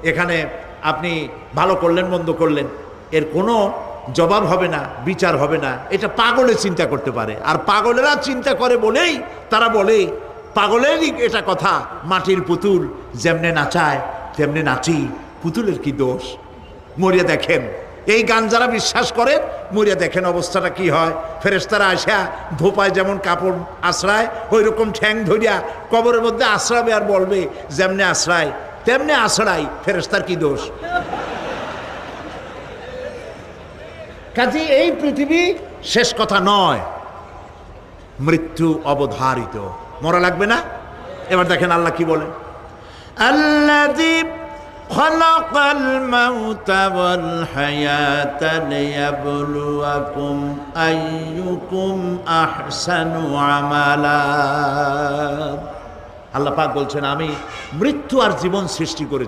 এখানে আপনি ভালো করলেন মন্দ করলেন, এর কোনো জবাব হবে না, বিচার হবে না, এটা পাগলে চিন্তা করতে পারে। আর পাগলেরা চিন্তা করে বলেই তারা বলে, পাগলেরই এটা কথা, মাটির পুতুল যেমনে নাচায় তেমনি নাচি, পুতুলের কি দোষ। মরিয়া দেখেন, এই গান যারা বিশ্বাস করেন, মরিয়া দেখেন অবস্থাটা কি হয়। ফেরেশতারা আসা ধোপায় যেমন কাপড় আশ্রায়, ওই রকম ঠ্যাং ধরিয়া কবরের মধ্যে আশ্রাবে আর বলবে যেমনে আশ্রায় তেমনি আশ্রাই, ফেরেশতার কি দোষ। কাজে এই পৃথিবী শেষ কথা নয়, মৃত্যু অবধারিত, মরা লাগবে না। এবার দেখেন আল্লাহ কি বলেন, আল্লাযী খালাকাল মাউতা ওয়াল হায়াতা লিয়াবলুয়াকুম আইয়ুকুম আহসানু আমালা। আল্লাহ পাক বলছেন, আমি মৃত্যু আর জীবন সৃষ্টি করেছি